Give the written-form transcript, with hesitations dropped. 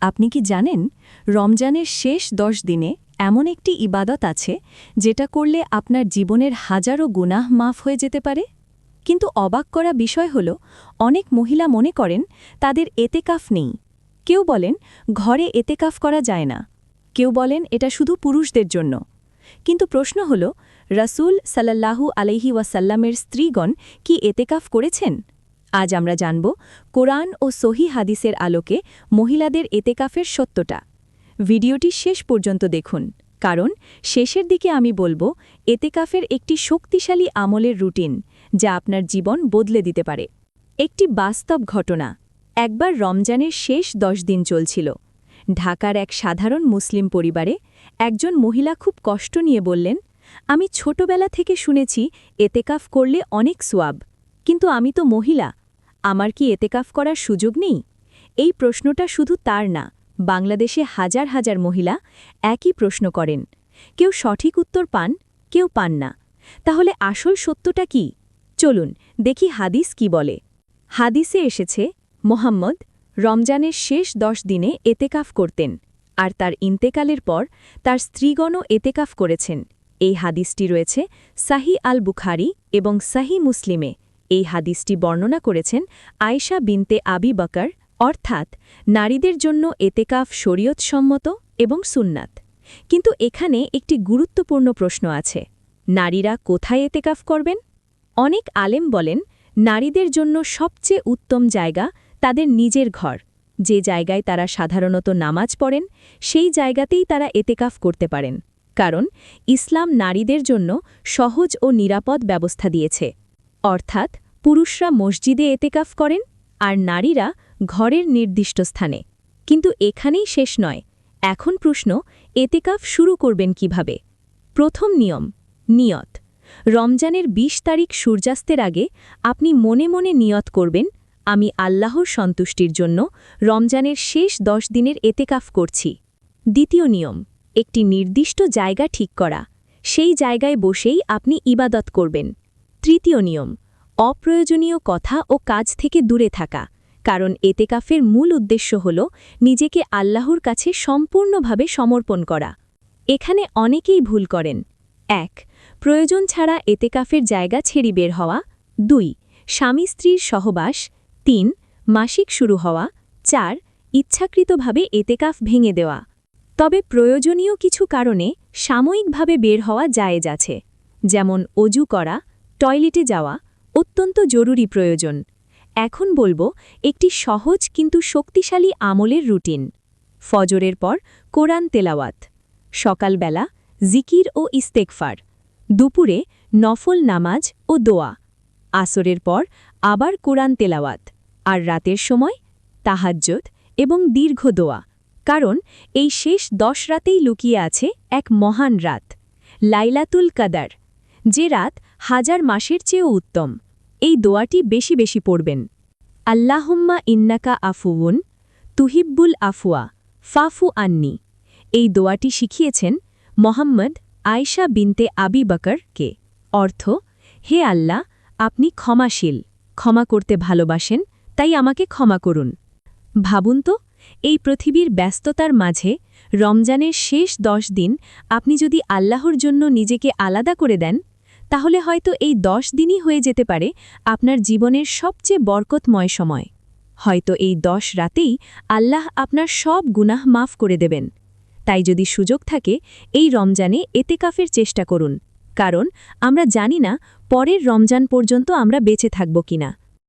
আপনি কি জানেন রমজানের শেষ 10 দিনে এমন একটি ইবাদত আছে যেটা করলে আপনার জীবনের হাজারো গুনাহ মাফ হয়ে যেতে পারে? কিন্তু অবাক করা বিষয় হল অনেক মহিলা মনে করেন তাদের এতেকাফ নেই। কেউ বলেন ঘরে এতেকাফ করা যায় না, কেউ বলেন এটা শুধু পুরুষদের জন্য। কিন্তু প্রশ্ন হল রাসূল সাল্লাল্লাহু আলাইহি ওয়াসাল্লামের স্ত্রীগণ কি এতেকাফ করেছেন? আজ আমরা জানব কোরআন ও সহি হাদিসের আলোকে মহিলাদের এতেকাফের সত্যটা। ভিডিওটি শেষ পর্যন্ত দেখুন, কারণ শেষের দিকে আমি বলবো এতেকাফের একটি শক্তিশালী আমলের রুটিন যা আপনার জীবন বদলে দিতে পারে। একটি বাস্তব ঘটনা। একবার রমজানের শেষ 10 দিন চলছিল। ঢাকার এক সাধারণ মুসলিম পরিবারে একজন মহিলা খুব কষ্ট নিয়ে বললেন, আমি ছোটবেলা থেকে শুনেছি এতেকাফ করলে অনেক সোয়াব, কিন্তু আমি তো মহিলা, আমার কি এতেকাফ করার সুযোগ নেই? এই প্রশ্নটা শুধু তার না, বাংলাদেশে হাজার হাজার মহিলা একই প্রশ্ন করেন। কেউ সঠিক উত্তর পান, কেউ পান না। তাহলে আসল সত্যটা কি? চলুন দেখি হাদিস কি বলে। হাদিসে এসেছে মোহাম্মদ রমজানের শেষ 10 দিনে এতেকাফ করতেন, আর তার ইন্তেকালের পর তার স্ত্রীগণও এতেকাফ করেছেন। এই হাদিসটি রয়েছে সাহি আল বুখারি এবং সাহি মুসলিমে। এই হাদিসটি বর্ণনা করেছেন আয়েশা বিনতে আবি বকর, অর্থাৎ নারীদের জন্য এতেকাফ শরীয়তসম্মত এবং সুন্নাত। কিন্তু এখানে একটি গুরুত্বপূর্ণ প্রশ্ন আছে, নারীরা কোথায় এতেকাফ করবেন? অনেক আলেম বলেন নারীদের জন্য সবচেয়ে উত্তম জায়গা তাদের নিজের ঘর। যে জায়গায় তারা সাধারণত নামাজ পড়েন সেই জায়গাতেই তারা এতেকাফ করতে পারেন, কারণ ইসলাম নারীদের জন্য সহজ ও নিরাপদ ব্যবস্থা দিয়েছে। অর্থাৎ পুরুষরা মসজিদে এতেকাফ করেন আর নারীরা ঘরের নির্দিষ্ট স্থানে। কিন্তু এখানেই শেষ নয়। এখন প্রশ্ন, এতেকাফ শুরু করবেন কিভাবে? প্রথম নিয়ম, নিয়ত। রমজানের 20 তারিখ সূর্যাস্তের আগে আপনি মনে মনে নিয়ত করবেন, আমি আল্লাহর সন্তুষ্টির জন্য রমজানের শেষ 10 দিনের এতেকাফ করছি। দ্বিতীয় নিয়ম, একটি নির্দিষ্ট জায়গা ঠিক করা। সেই জায়গায় বসেই আপনি ইবাদত করবেন। তৃতীয় নিয়ম, অপ্রয়োজনীয় কথা ও কাজ থেকে দূরে থাকা, কারণ এতেকাফের মূল উদ্দেশ্য হল নিজেকে আল্লাহর কাছে সম্পূর্ণভাবে সমর্পণ করা। এখানে অনেকেই ভুল করেন। 1. প্রয়োজন ছাড়া এতেকাফের জায়গা ছেড়ে বের হওয়া। 2. স্বামী স্ত্রীর সহবাস। 3. মাসিক শুরু হওয়া। 4. ইচ্ছাকৃতভাবে এতেকাফ ভেঙে দেওয়া। তবে প্রয়োজনীয় কিছু কারণে সাময়িকভাবে বের হওয়া জায়েজ আছে, যেমন অজু করা, টয়লেটে যাওয়া, অত্যন্ত জরুরি প্রয়োজন। এখন বলবো একটি সহজ কিন্তু শক্তিশালী আমলের রুটিন। ফজরের পর কোরআন তেলাওয়াত, সকালবেলা জিকির ও ইস্তেগফার, দুপুরে নফল নামাজ ও দোয়া, আসরের পর আবার কোরআন তেলাওয়াত, আর রাতের সময় তাহাজ্জুদ এবং দীর্ঘ দোয়া। কারণ এই শেষ 10 রাতেই লুকিয়ে আছে এক মহান রাত, লাইলাতুল কদর, যে রাত হাজার মাসের চেয়েও উত্তম। এই দোয়াটি বেশি বেশি পড়বেন। আল্লাহুম্মা ইন্নাকা আফুউন তুহিব্বুল আফওয়া ফাফু আন্নি। এই দোয়াটি শিখিয়েছেন মোহাম্মদ আয়েশা বিনতে আবি বকরকে। অর্থ, হে আল্লাহ, আপনি ক্ষমাশীল, ক্ষমা করতে ভালোবাসেন, তাই আমাকে ক্ষমা করুন। ভাবুন তো, এই পৃথিবীর ব্যস্ততার মাঝে রমজানের শেষ 10 দিন আপনি যদি আল্লাহর জন্য নিজেকে আলাদা করে দেন, তাহলে হয়তো এই 10 দিনই হয়ে যেতে পারে আপনার জীবনের সবচেয়ে বরকতময় সময়। হয়তো এই 10 রাতেই আল্লাহ আপনার সব গুনাহ মাফ করে দেবেন। তাই যদি সুযোগ থাকে এই রমজানে এতেকাফের চেষ্টা করুন, কারণ আমরা জানি না পরের রমজান পর্যন্ত আমরা বেঁচে থাকব কিনা।